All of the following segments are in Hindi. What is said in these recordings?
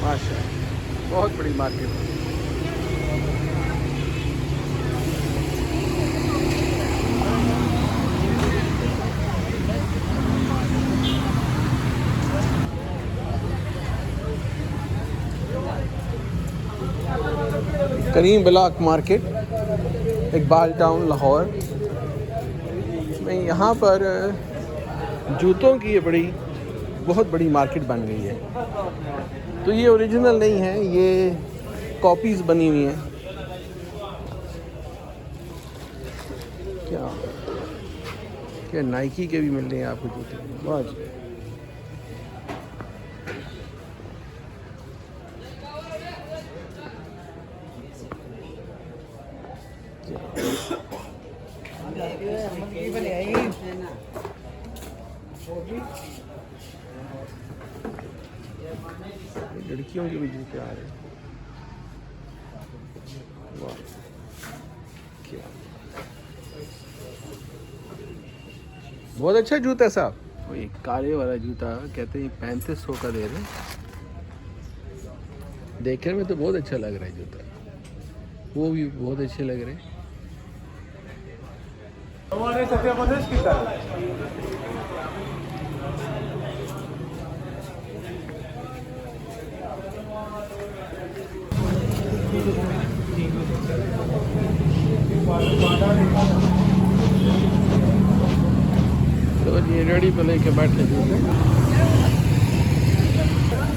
माशाअल्लाह बहुत बड़ी मार्केट है। Karim Block market, Iqbal Town, Lahore में यहाँ पर जूतों की ये बहुत बड़ी मार्केट बन गई है। तो ये ओरिजिनल नहीं है, ये कॉपीज़ बनी हुई हैं। क्या नाइकी के भी मिल रहे हैं आपको जूते, बहुत। लड़कियों के भी जूते आ रहे हैं, वाह क्या बहुत अच्छा जूता है साहब। वही काले वाला जूता कहते हैं 3500 का दे रहे हैं। देखने में तो बहुत अच्छा लग रहा है जूता, वो भी बहुत अच्छे लग रहे हैं। तो ये रेडी पे लेके बैठे जूते,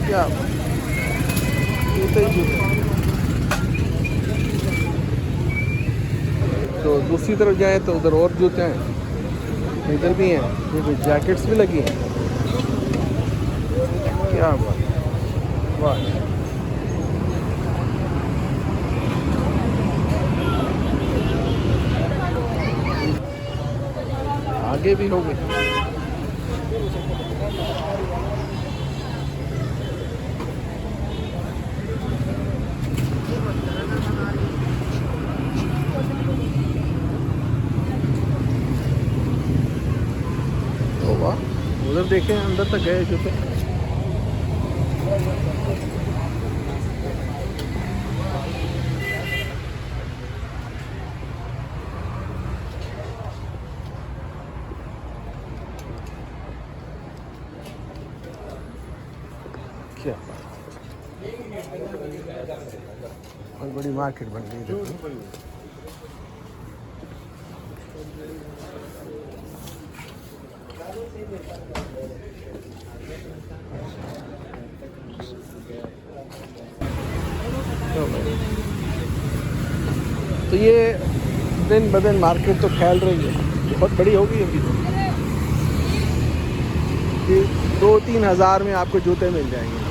क्या जूते जूते। तो दूसरी तरफ जाए तो उधर और जूते हैं, इधर भी हैं, ये तो जैकेट्स भी लगी हैं। क्या बात, वाह। आगे भी हो गए। तो वाह, उधर देखें, अंदर तक गए जूते। क्या बहुत बड़ी मार्केट बन गई है। तो ये दिन ब दिन मार्केट तो फैल रही है, बहुत बड़ी होगी अभी तो। 2-3 हज़ार में आपको जूते मिल जाएंगे।